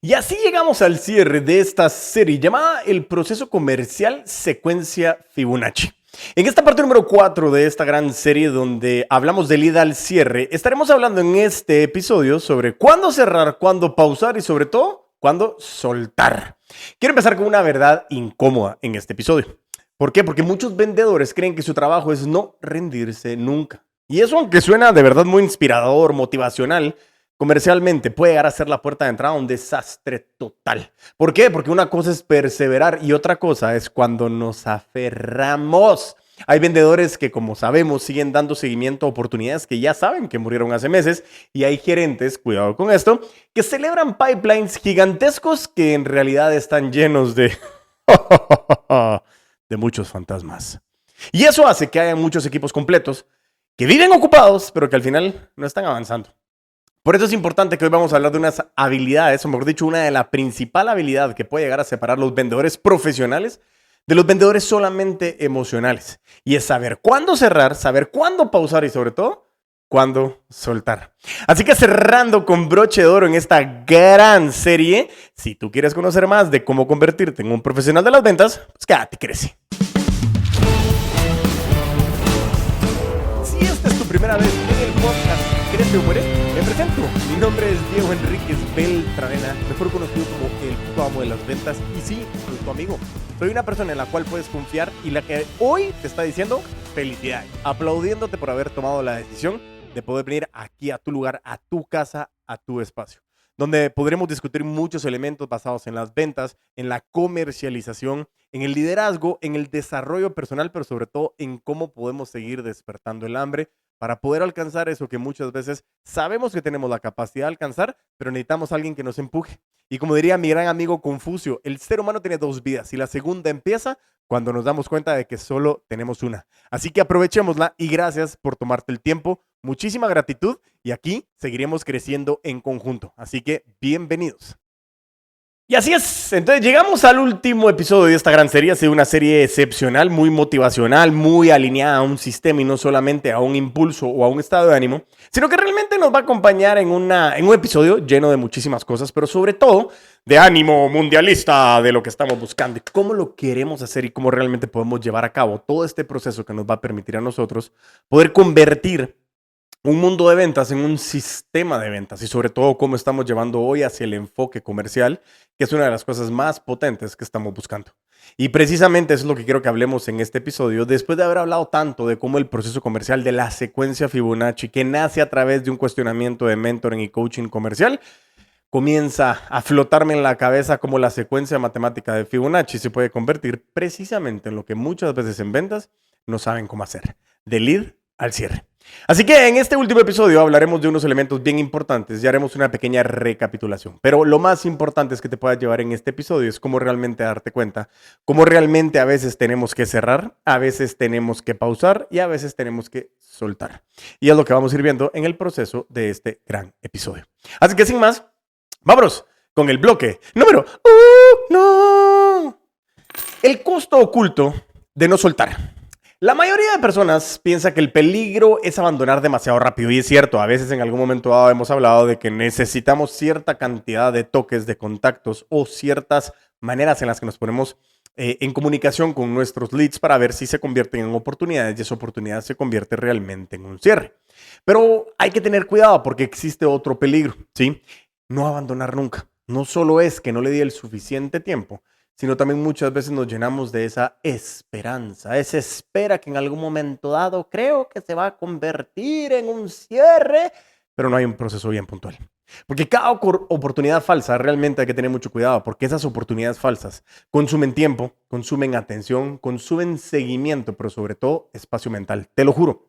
Y así llegamos al cierre de esta serie llamada El proceso comercial secuencia Fibonacci. En esta parte número 4 de esta gran serie donde hablamos del ida al cierre, estaremos hablando en este episodio sobre cuándo cerrar, cuándo pausar y sobre todo, cuándo soltar. Quiero empezar con una verdad incómoda en este episodio. ¿Por qué? Porque muchos vendedores creen que su trabajo es no rendirse nunca. Y eso, aunque suena de verdad muy inspirador, motivacional, comercialmente puede llegar a ser la puerta de entrada a un desastre total. ¿Por qué? Porque una cosa es perseverar y otra cosa es cuando nos aferramos. Hay vendedores que, como sabemos, siguen dando seguimiento a oportunidades que ya saben que murieron hace meses y hay gerentes, cuidado con esto, que celebran pipelines gigantescos que en realidad están llenos de muchos fantasmas. Y eso hace que haya muchos equipos completos que viven ocupados, pero que al final no están avanzando. Por eso es importante que hoy vamos a hablar de unas habilidades, o mejor dicho, una de la principal habilidad que puede llegar a separar los vendedores profesionales de los vendedores solamente emocionales. Y es saber cuándo cerrar, saber cuándo pausar y sobre todo, cuándo soltar. Así que cerrando con broche de oro en esta gran serie, si tú quieres conocer más de cómo convertirte en un profesional de las ventas, pues quédate, crece. Si esta es tu primera vez en el podcast Crece o Muere, me presento. Mi nombre es Diego Enríquez Beltranena, mejor conocido como el puto amo de las ventas. Y sí, soy tu amigo. Soy una persona en la cual puedes confiar y la que hoy te está diciendo felicidades, aplaudiéndote por haber tomado la decisión de poder venir aquí a tu lugar, a tu casa, a tu espacio, donde podremos discutir muchos elementos basados en las ventas, en la comercialización, en el liderazgo, en el desarrollo personal, pero sobre todo en cómo podemos seguir despertando el hambre para poder alcanzar eso que muchas veces sabemos que tenemos la capacidad de alcanzar, pero necesitamos a alguien que nos empuje. Y como diría mi gran amigo Confucio, el ser humano tiene dos vidas y la segunda empieza cuando nos damos cuenta de que solo tenemos una. Así que aprovechémosla y gracias por tomarte el tiempo. Muchísima gratitud y aquí seguiremos creciendo en conjunto. Así que bienvenidos. Y así es, entonces llegamos al último episodio de esta gran serie. Ha sido una serie excepcional, muy motivacional, muy alineada a un sistema y no solamente a un impulso o a un estado de ánimo, sino que realmente nos va a acompañar en un episodio lleno de muchísimas cosas, pero sobre todo de ánimo mundialista de lo que estamos buscando y cómo lo queremos hacer y cómo realmente podemos llevar a cabo todo este proceso que nos va a permitir a nosotros poder convertir un mundo de ventas en un sistema de ventas y sobre todo cómo estamos llevando hoy hacia el enfoque comercial, que es una de las cosas más potentes que estamos buscando. Y precisamente eso es lo que quiero que hablemos en este episodio, después de haber hablado tanto de cómo el proceso comercial de la secuencia Fibonacci, que nace a través de un cuestionamiento de mentoring y coaching comercial, comienza a flotarme en la cabeza cómo la secuencia matemática de Fibonacci se puede convertir precisamente en lo que muchas veces en ventas no saben cómo hacer, del lead al cierre. Así que en este último episodio hablaremos de unos elementos bien importantes y haremos una pequeña recapitulación. Pero lo más importante es que te puedas llevar en este episodio es cómo realmente darte cuenta, cómo realmente a veces tenemos que cerrar, a veces tenemos que pausar y a veces tenemos que soltar. Y es lo que vamos a ir viendo en el proceso de este gran episodio. Así que sin más, vámonos con el bloque número 1. El costo oculto de no soltar. La mayoría de personas piensa que el peligro es abandonar demasiado rápido y es cierto, a veces en algún momento dado hemos hablado de que necesitamos cierta cantidad de toques, de contactos o ciertas maneras en las que nos ponemos en comunicación con nuestros leads para ver si se convierten en oportunidades y esa oportunidad se convierte realmente en un cierre. Pero hay que tener cuidado porque existe otro peligro, ¿sí? No abandonar nunca. No solo es que no le di el suficiente tiempo, sino también muchas veces nos llenamos de esa esperanza, esa espera que en algún momento dado creo que se va a convertir en un cierre, pero no hay un proceso bien puntual. Porque cada oportunidad falsa realmente hay que tener mucho cuidado, porque esas oportunidades falsas consumen tiempo, consumen atención, consumen seguimiento, pero sobre todo espacio mental. Te lo juro,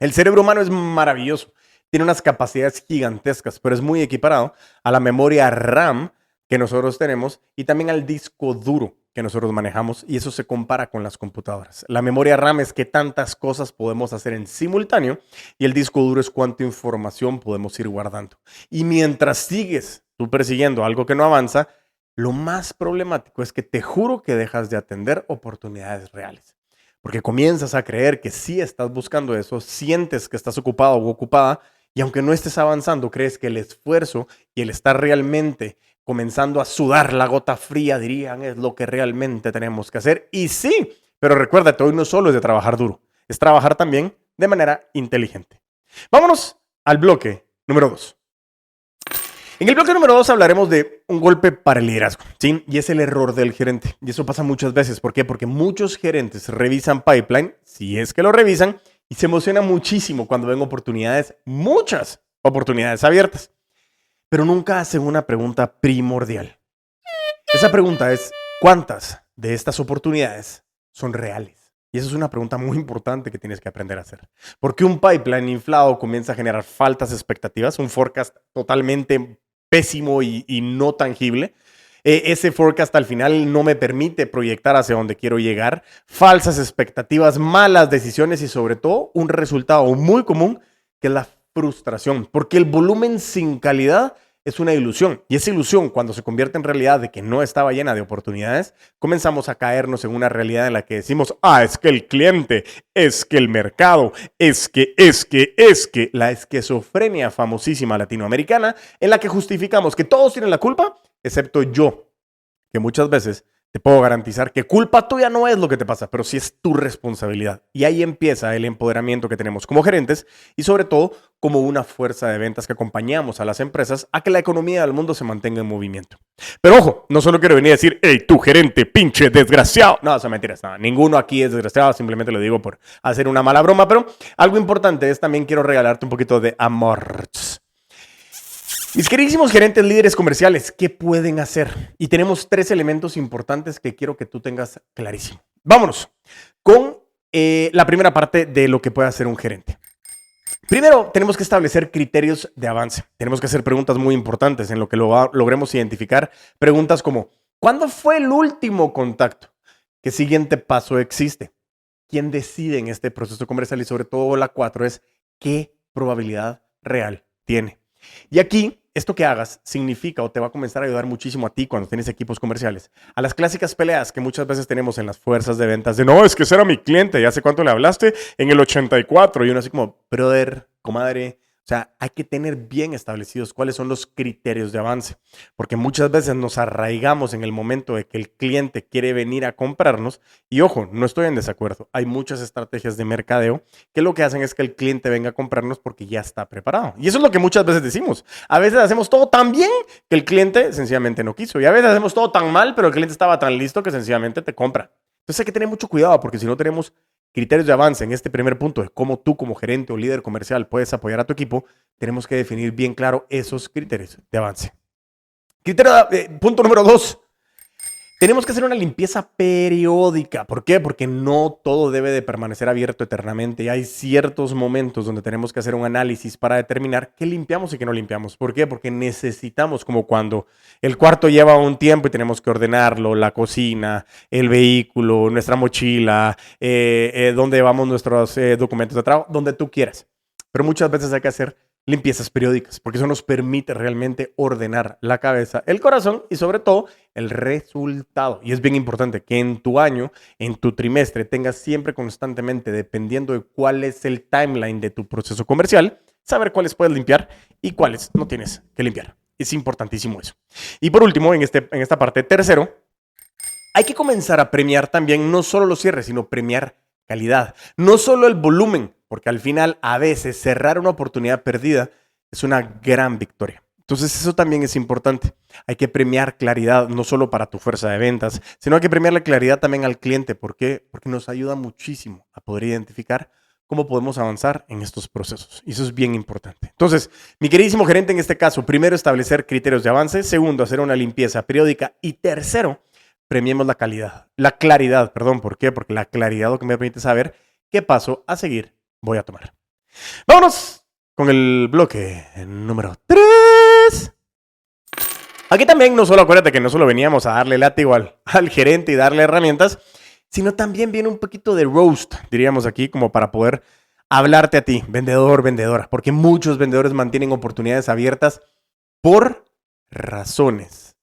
el cerebro humano es maravilloso, tiene unas capacidades gigantescas, pero es muy equiparado a la memoria RAM que nosotros tenemos y también al disco duro que nosotros manejamos y eso se compara con las computadoras. La memoria RAM es que tantas cosas podemos hacer en simultáneo y el disco duro es cuánta información podemos ir guardando. Y mientras sigues tú persiguiendo algo que no avanza, lo más problemático es que te juro que dejas de atender oportunidades reales. Porque comienzas a creer que sí estás buscando eso, sientes que estás ocupado o ocupada y aunque no estés avanzando, crees que el esfuerzo y el estar realmente comenzando a sudar la gota fría, dirían, es lo que realmente tenemos que hacer. Y sí, pero recuérdate, hoy no solo es de trabajar duro, es trabajar también de manera inteligente. Vámonos al bloque número 2. En el bloque número 2 hablaremos de un golpe para el liderazgo, ¿sí? Y es el error del gerente. Y eso pasa muchas veces. ¿Por qué? Porque muchos gerentes revisan pipeline, si es que lo revisan, y se emocionan muchísimo cuando ven oportunidades, muchas oportunidades abiertas. Pero nunca hacen una pregunta primordial. Esa pregunta es, ¿cuántas de estas oportunidades son reales? Y esa es una pregunta muy importante que tienes que aprender a hacer. Porque un pipeline inflado comienza a generar faltas expectativas, un forecast totalmente pésimo y no tangible. Ese forecast al final no me permite proyectar hacia donde quiero llegar. Falsas expectativas, malas decisiones y sobre todo un resultado muy común que es la frustración. Porque el volumen sin calidad es una ilusión. Y esa ilusión, cuando se convierte en realidad de que no estaba llena de oportunidades, comenzamos a caernos en una realidad en la que decimos, es que el cliente, es que el mercado, es que, la esquizofrenia famosísima latinoamericana, en la que justificamos que todos tienen la culpa, excepto yo, que muchas veces te puedo garantizar que culpa tuya no es lo que te pasa, pero sí es tu responsabilidad. Y ahí empieza el empoderamiento que tenemos como gerentes y sobre todo como una fuerza de ventas que acompañamos a las empresas a que la economía del mundo se mantenga en movimiento. Pero ojo, no solo quiero venir a decir, hey, tú gerente, pinche desgraciado. No, son mentiras. No, ninguno aquí es desgraciado, simplemente lo digo por hacer una mala broma, pero algo importante es también quiero regalarte un poquito de amor. Mis queridísimos gerentes líderes comerciales, ¿qué pueden hacer? Y tenemos 3 elementos importantes que quiero que tú tengas clarísimo. Vámonos con la primera parte de lo que puede hacer un gerente. Primero, tenemos que establecer criterios de avance. Tenemos que hacer preguntas muy importantes en lo que logremos identificar. Preguntas como, ¿cuándo fue el último contacto? ¿Qué siguiente paso existe? ¿Quién decide en este proceso comercial? Y sobre todo la 4 es, ¿qué probabilidad real tiene? Y aquí, esto que hagas significa o te va a comenzar a ayudar muchísimo a ti cuando tienes equipos comerciales. A las clásicas peleas que muchas veces tenemos en las fuerzas de ventas de no, es que ese era mi cliente, ¿ya hace cuánto le hablaste? En el 84. Y uno así como, brother, comadre. O sea, hay que tener bien establecidos cuáles son los criterios de avance, porque muchas veces nos arraigamos en el momento de que el cliente quiere venir a comprarnos y ojo, no estoy en desacuerdo, hay muchas estrategias de mercadeo que lo que hacen es que el cliente venga a comprarnos porque ya está preparado. Y eso es lo que muchas veces decimos. A veces hacemos todo tan bien que el cliente sencillamente no quiso y a veces hacemos todo tan mal, pero el cliente estaba tan listo que sencillamente te compra. Entonces hay que tener mucho cuidado porque si no tenemos criterios de avance en este primer punto de cómo tú como gerente o líder comercial puedes apoyar a tu equipo, tenemos que definir bien claro esos criterios de avance. Punto número 2. Tenemos que hacer una limpieza periódica. ¿Por qué? Porque no todo debe de permanecer abierto eternamente. Y hay ciertos momentos donde tenemos que hacer un análisis para determinar qué limpiamos y qué no limpiamos. ¿Por qué? Porque necesitamos, como cuando el cuarto lleva un tiempo y tenemos que ordenarlo, la cocina, el vehículo, nuestra mochila, donde llevamos nuestros documentos de trabajo, donde tú quieras. Pero muchas veces hay que hacer limpiezas periódicas, porque eso nos permite realmente ordenar la cabeza, el corazón y sobre todo el resultado. Y es bien importante que en tu año, en tu trimestre, tengas siempre constantemente, dependiendo de cuál es el timeline de tu proceso comercial, saber cuáles puedes limpiar y cuáles no tienes que limpiar. Es importantísimo eso. Y por último, en esta parte, tercero, hay que comenzar a premiar también no solo los cierres, sino premiar calidad. No solo el volumen, porque al final a veces cerrar una oportunidad perdida es una gran victoria. Entonces eso también es importante. Hay que premiar claridad, no solo para tu fuerza de ventas, sino hay que premiar la claridad también al cliente. ¿Por qué? Porque nos ayuda muchísimo a poder identificar cómo podemos avanzar en estos procesos. Y eso es bien importante. Entonces, mi queridísimo gerente, en este caso, primero, establecer criterios de avance. Segundo, hacer una limpieza periódica. Y tercero, premiemos la calidad. La claridad, perdón. ¿Por qué? Porque la claridad lo que me permite saber qué paso a seguir voy a tomar. Vámonos con el bloque número 3. Aquí también no solo, acuérdate que no solo veníamos a darle látigo al gerente y darle herramientas, sino también viene un poquito de roast, diríamos aquí, como para poder hablarte a ti, vendedor, vendedora, porque muchos vendedores mantienen oportunidades abiertas por razones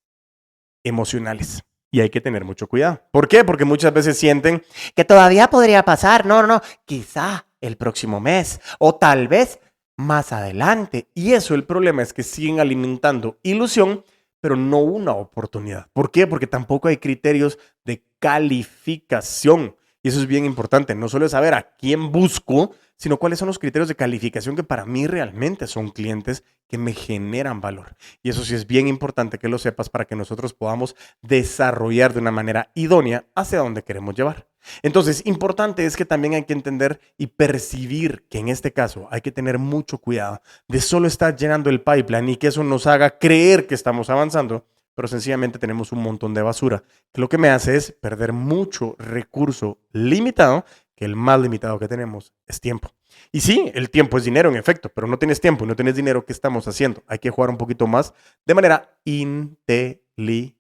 emocionales. Y hay que tener mucho cuidado. ¿Por qué? Porque muchas veces sienten que todavía podría pasar. No, quizá el próximo mes o tal vez más adelante. Y eso, el problema es que siguen alimentando ilusión, pero no una oportunidad. ¿Por qué? Porque tampoco hay criterios de calificación. Y eso es bien importante. No solo es saber a quién busco, sino cuáles son los criterios de calificación que para mí realmente son clientes que me generan valor. Y eso sí es bien importante que lo sepas para que nosotros podamos desarrollar de una manera idónea hacia donde queremos llevar. Entonces, importante es que también hay que entender y percibir que en este caso hay que tener mucho cuidado de solo estar llenando el pipeline y que eso nos haga creer que estamos avanzando, pero sencillamente tenemos un montón de basura, que lo que me hace es perder mucho recurso limitado, que el más limitado que tenemos es tiempo. Y sí, el tiempo es dinero en efecto, pero no tienes tiempo y no tienes dinero, ¿qué estamos haciendo? Hay que jugar un poquito más de manera inteligente.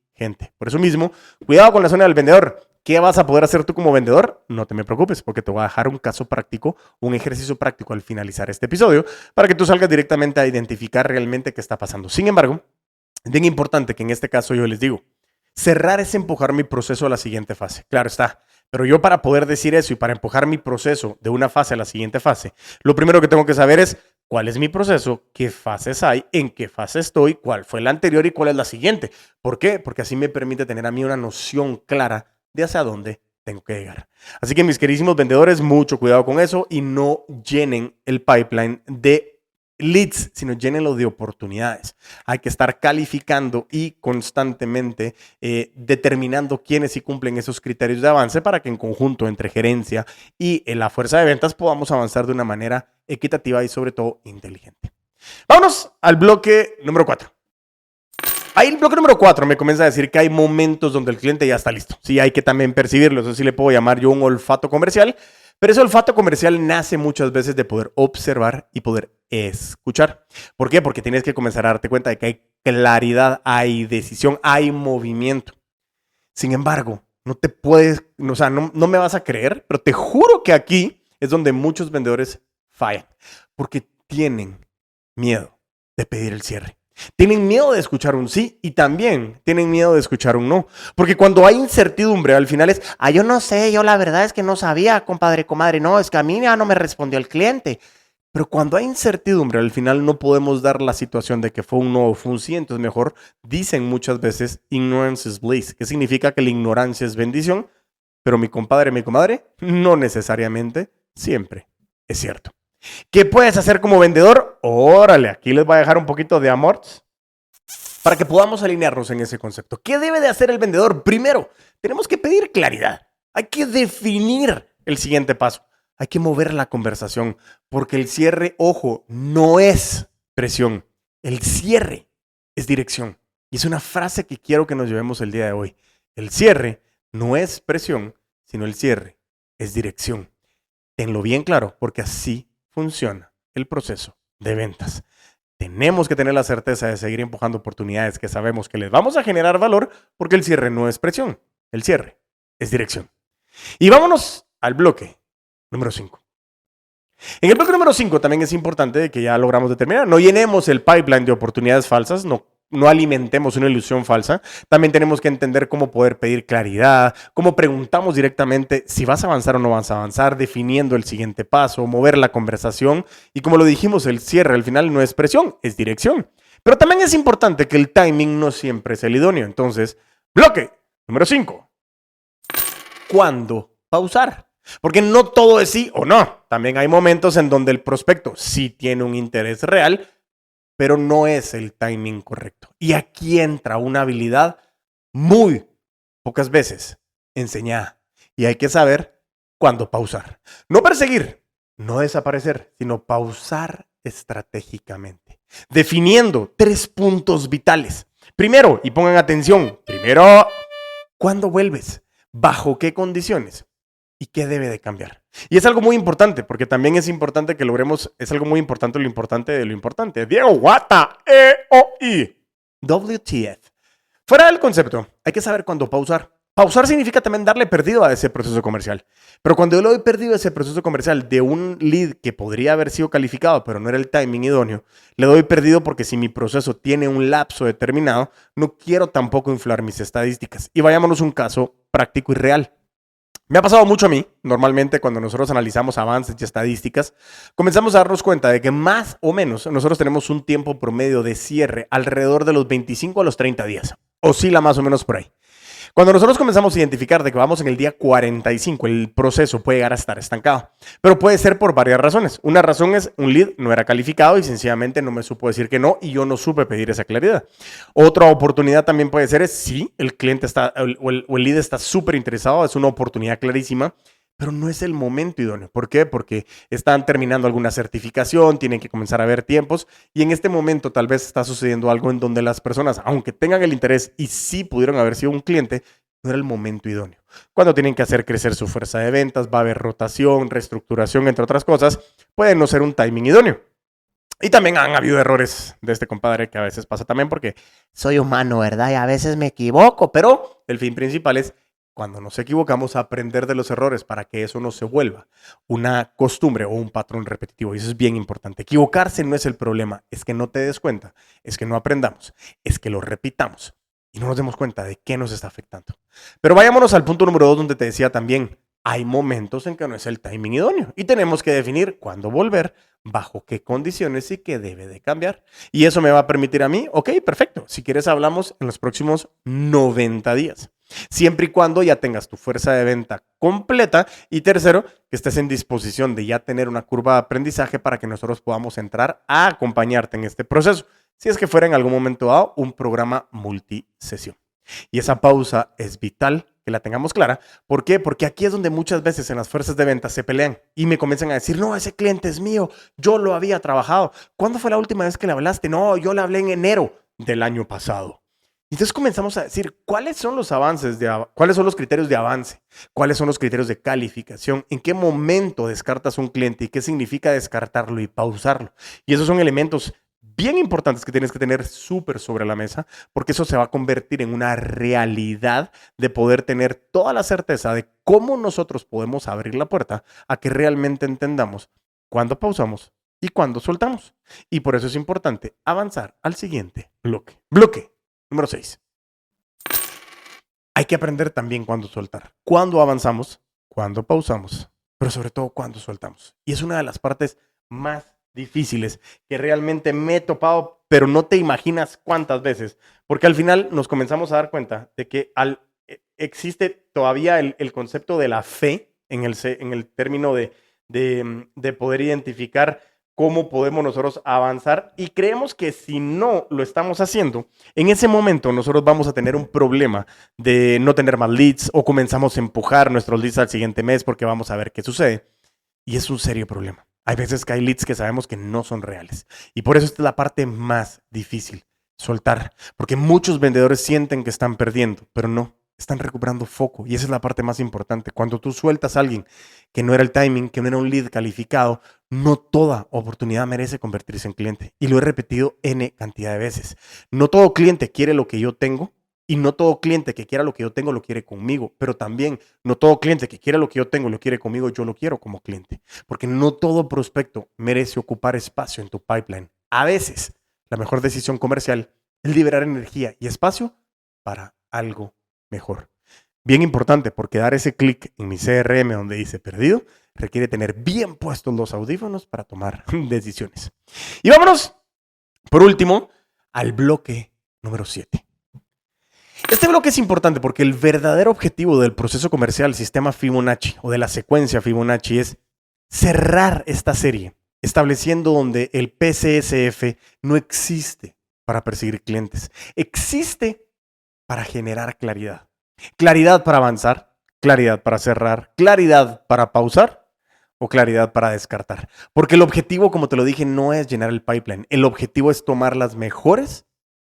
Por eso mismo, cuidado con la zona del vendedor. ¿Qué vas a poder hacer tú como vendedor? No te me preocupes, porque te voy a dejar un caso práctico, un ejercicio práctico al finalizar este episodio, para que tú salgas directamente a identificar realmente qué está pasando. Sin embargo, es bien importante que en este caso yo les digo, cerrar es empujar mi proceso a la siguiente fase. Claro está, pero yo para poder decir eso y para empujar mi proceso de una fase a la siguiente fase, lo primero que tengo que saber es cuál es mi proceso, qué fases hay, en qué fase estoy, cuál fue la anterior y cuál es la siguiente. ¿Por qué? Porque así me permite tener a mí una noción clara de hacia dónde tengo que llegar. Así que mis queridísimos vendedores, mucho cuidado con eso y no llenen el pipeline de leads, sino llénenlo de oportunidades. Hay que estar calificando y constantemente determinando quiénes sí cumplen esos criterios de avance para que en conjunto entre gerencia y la fuerza de ventas podamos avanzar de una manera equitativa y sobre todo inteligente. Vámonos al bloque número 4. Ahí el bloque número 4 me comienza a decir que hay momentos donde el cliente ya está listo. Sí, hay que también percibirlo. Eso sí le puedo llamar yo un olfato comercial. Pero ese olfato comercial nace muchas veces de poder observar y poder escuchar. ¿Por qué? Porque tienes que comenzar a darte cuenta de que hay claridad, hay decisión, hay movimiento. Sin embargo, no te puedes, o sea, no me vas a creer, pero te juro que aquí es donde muchos vendedores fallan. Porque tienen miedo de pedir el cierre. Tienen miedo de escuchar un sí y también tienen miedo de escuchar un no. Porque cuando hay incertidumbre, al final es, yo no sé, yo la verdad es que no sabía, compadre, comadre, no, es que a mí ya no me respondió el cliente. Pero cuando hay incertidumbre, al final no podemos dar la situación de que fue un no o fue un sí. Entonces mejor dicen muchas veces, ignorance is bliss, que significa que la ignorancia es bendición. Pero mi compadre, mi comadre, no necesariamente siempre es cierto. ¿Qué puedes hacer como vendedor? Órale, aquí les voy a dejar un poquito de amor para que podamos alinearnos en ese concepto. ¿Qué debe de hacer el vendedor? Primero, tenemos que pedir claridad. Hay que definir el siguiente paso. Hay que mover la conversación porque el cierre, ojo, no es presión. El cierre es dirección. Y es una frase que quiero que nos llevemos el día de hoy. El cierre no es presión, sino el cierre es dirección. Tenlo bien claro porque así funciona el proceso de ventas. Tenemos que tener la certeza de seguir empujando oportunidades que sabemos que les vamos a generar valor porque el cierre no es presión, el cierre es dirección. Y vámonos al bloque número 5. En el bloque número 5 también es importante que ya logramos determinar, no llenemos el pipeline de oportunidades falsas, no alimentemos una ilusión falsa. También tenemos que entender cómo poder pedir claridad, cómo preguntamos directamente si vas a avanzar o no vas a avanzar, definiendo el siguiente paso, mover la conversación. Y como lo dijimos, el cierre al final no es presión, es dirección. Pero también es importante que el timing no siempre es el idóneo. Entonces, bloque número 5. ¿Cuándo pausar? Porque no todo es sí o no. También hay momentos en donde el prospecto sí tiene un interés real, pero no es el timing correcto. Y aquí entra una habilidad muy pocas veces enseñada. Y hay que saber cuándo pausar. No perseguir, no desaparecer, sino pausar estratégicamente. Definiendo 3 puntos vitales. Primero, y pongan atención, primero, ¿cuándo vuelves? ¿Bajo qué condiciones? ¿Y qué debe de cambiar? Y es algo muy importante, porque también es importante que logremos, es algo muy importante lo importante de lo importante. Diego Guata, EOI, WTF. Fuera del concepto, hay que saber cuándo pausar. Pausar significa también darle perdido a ese proceso comercial. Pero cuando yo le doy perdido a ese proceso comercial de un lead que podría haber sido calificado, pero no era el timing idóneo, le doy perdido porque si mi proceso tiene un lapso determinado, no quiero tampoco inflar mis estadísticas. Y vayámonos a un caso práctico y real. Me ha pasado mucho a mí. Normalmente cuando nosotros analizamos avances y estadísticas, comenzamos a darnos cuenta de que más o menos nosotros tenemos un tiempo promedio de cierre alrededor de los 25 a los 30 días. Oscila más o menos por ahí. Cuando nosotros comenzamos a identificar de que vamos en el día 45, el proceso puede llegar a estar estancado, pero puede ser por varias razones. Una razón es un lead no era calificado y sencillamente no me supo decir que no y yo no supe pedir esa claridad. Otra oportunidad también puede ser es si el cliente está o el lead está súper interesado, es una oportunidad clarísima, pero no es el momento idóneo. ¿Por qué? Porque están terminando alguna certificación, tienen que comenzar a ver tiempos y en este momento tal vez está sucediendo algo en donde las personas, aunque tengan el interés y sí pudieron haber sido un cliente, no era el momento idóneo. Cuando tienen que hacer crecer su fuerza de ventas, va a haber rotación, reestructuración, entre otras cosas, puede no ser un timing idóneo. Y también han habido errores de este compadre que a veces pasa también porque soy humano, ¿verdad? Y a veces me equivoco, pero el fin principal es cuando nos equivocamos, aprender de los errores para que eso no se vuelva una costumbre o un patrón repetitivo. Y eso es bien importante. Equivocarse no es el problema, es que no te des cuenta, es que no aprendamos, es que lo repitamos y no nos demos cuenta de qué nos está afectando. Pero vayámonos al punto número 2 donde te decía también, hay momentos en que no es el timing idóneo y tenemos que definir cuándo volver, bajo qué condiciones y qué debe de cambiar. Y eso me va a permitir a mí, ok, perfecto. Si quieres hablamos en los próximos 90 días. Siempre y cuando ya tengas tu fuerza de venta completa y tercero, que estés en disposición de ya tener una curva de aprendizaje para que nosotros podamos entrar a acompañarte en este proceso. Si es que fuera en algún momento dado un programa multisesión. Y esa pausa es vital que la tengamos clara. ¿Por qué? Porque aquí es donde muchas veces en las fuerzas de venta se pelean y me comienzan a decir, no, ese cliente es mío, yo lo había trabajado. ¿Cuándo fue la última vez que le hablaste? No, yo le hablé en enero del año pasado. Entonces comenzamos a decir cuáles son los avances, cuáles son los criterios de avance, cuáles son los criterios de calificación, en qué momento descartas un cliente y qué significa descartarlo y pausarlo. Y esos son elementos bien importantes que tienes que tener súper sobre la mesa, porque eso se va a convertir en una realidad de poder tener toda la certeza de cómo nosotros podemos abrir la puerta a que realmente entendamos cuándo pausamos y cuándo soltamos. Y por eso es importante avanzar al siguiente bloque. Bloque número 6. Hay que aprender también cuándo soltar. Cuándo avanzamos, cuándo pausamos, pero sobre todo cuándo soltamos. Y es una de las partes más difíciles que realmente me he topado, pero no te imaginas cuántas veces, porque al final nos comenzamos a dar cuenta de que existe todavía el concepto de la fe en el término de poder identificar cómo podemos nosotros avanzar y creemos que si no lo estamos haciendo, en ese momento nosotros vamos a tener un problema de no tener más leads o comenzamos a empujar nuestros leads al siguiente mes porque vamos a ver qué sucede. Y es un serio problema. Hay veces que hay leads que sabemos que no son reales. Y por eso esta es la parte más difícil, soltar. Porque muchos vendedores sienten que están perdiendo, pero no, están recuperando foco. Y esa es la parte más importante. Cuando tú sueltas a alguien que no era el timing, que no era un lead calificado, no toda oportunidad merece convertirse en cliente. Y lo he repetido N cantidad de veces. No todo cliente quiere lo que yo tengo. Y no todo cliente que quiera lo que yo tengo lo quiere conmigo, pero también no todo cliente que quiera lo que yo tengo lo quiere conmigo, yo lo quiero como cliente, porque no todo prospecto merece ocupar espacio en tu pipeline. A veces, la mejor decisión comercial es liberar energía y espacio para algo mejor. Bien importante, porque dar ese clic en mi CRM donde dice perdido requiere tener bien puestos los audífonos para tomar decisiones. Y vámonos, por último, al bloque número 7. Este bloque es importante porque el verdadero objetivo del proceso comercial, sistema Fibonacci o de la secuencia Fibonacci es cerrar esta serie, estableciendo donde el PCSF no existe para perseguir clientes, existe para generar claridad. Claridad para avanzar, claridad para cerrar, claridad para pausar o claridad para descartar. Porque el objetivo, como te lo dije, no es llenar el pipeline. El objetivo es tomar las mejores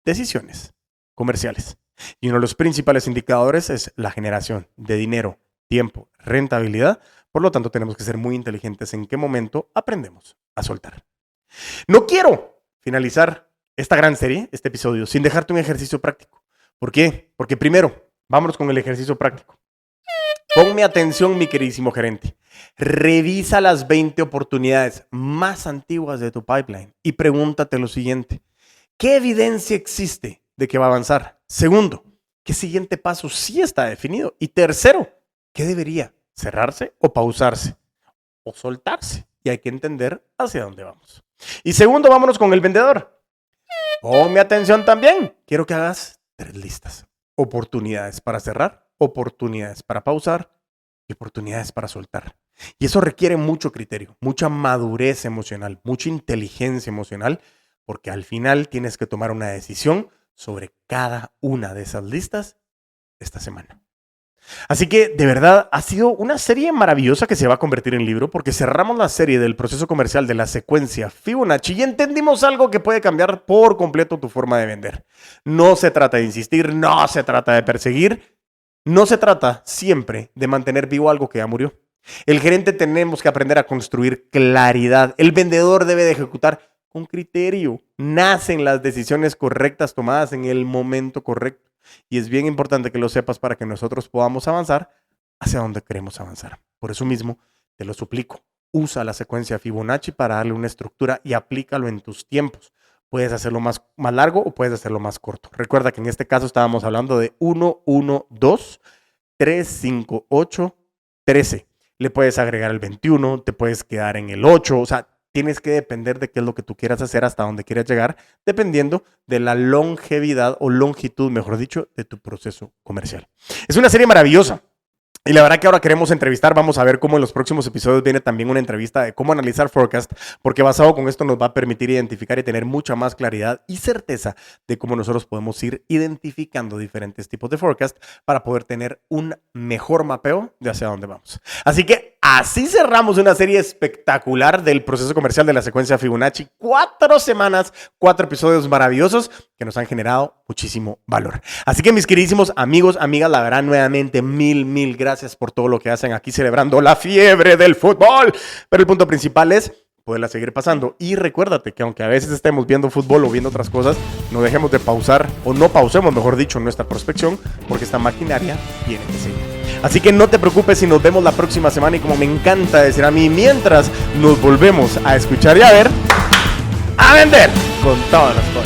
decisiones comerciales. Y uno de los principales indicadores es la generación de dinero, tiempo, rentabilidad. Por lo tanto, tenemos que ser muy inteligentes en qué momento aprendemos a soltar. No quiero finalizar esta gran serie, este episodio, sin dejarte un ejercicio práctico. ¿Por qué? Porque primero, vámonos con el ejercicio práctico. Ponme atención, mi queridísimo gerente. Revisa las 20 oportunidades más antiguas de tu pipeline y pregúntate lo siguiente. ¿Qué evidencia existe de que va a avanzar? Segundo, ¿qué siguiente paso sí está definido? Y tercero, ¿qué debería cerrarse o pausarse o soltarse. Y hay que entender hacia dónde vamos. Y segundo, vámonos con el vendedor. Ponme atención también. Quiero que hagas 3 listas. Oportunidades para cerrar, oportunidades para pausar y oportunidades para soltar. Y eso requiere mucho criterio, mucha madurez emocional, mucha inteligencia emocional, porque al final tienes que tomar una decisión sobre cada una de esas listas esta semana. Así que de verdad ha sido una serie maravillosa que se va a convertir en libro, porque cerramos la serie del proceso comercial de la secuencia Fibonacci y entendimos algo que puede cambiar por completo tu forma de vender. No se trata de insistir, no se trata de perseguir, no se trata siempre de mantener vivo algo que ya murió. El gerente tenemos que aprender a construir claridad. El vendedor debe de ejecutar con criterio. Nacen las decisiones correctas tomadas en el momento correcto. Y es bien importante que lo sepas para que nosotros podamos avanzar hacia donde queremos avanzar. Por eso mismo, te lo suplico. Usa la secuencia Fibonacci para darle una estructura y aplícalo en tus tiempos. Puedes hacerlo más largo o puedes hacerlo más corto. Recuerda que en este caso estábamos hablando de 1, 1, 2, 3, 5, 8, 13. Le puedes agregar el 21, te puedes quedar en el 8, o sea, tienes que depender de qué es lo que tú quieras hacer, hasta dónde quieras llegar, dependiendo de la longevidad o longitud, mejor dicho, de tu proceso comercial. Es una serie maravillosa. Y la verdad que ahora queremos entrevistar, vamos a ver cómo en los próximos episodios viene también una entrevista de cómo analizar forecast, porque basado con esto nos va a permitir identificar y tener mucha más claridad y certeza de cómo nosotros podemos ir identificando diferentes tipos de forecast para poder tener un mejor mapeo de hacia dónde vamos. Así que así cerramos una serie espectacular del proceso comercial de la secuencia Fibonacci. 4 semanas, 4 episodios maravillosos que nos han generado muchísimo valor. Así que mis queridísimos amigos, amigas, la verdad nuevamente mil gracias por todo lo que hacen aquí celebrando la fiebre del fútbol. Pero el punto principal es poderla seguir pasando. Y recuérdate que aunque a veces estemos viendo fútbol o viendo otras cosas, no dejemos de pausar, o no pausemos, mejor dicho, nuestra prospección, porque esta maquinaria tiene que seguir. Así que no te preocupes y nos vemos la próxima semana. Y como me encanta decir a mí, mientras nos volvemos a escuchar y a ver, a vender con todas las cosas.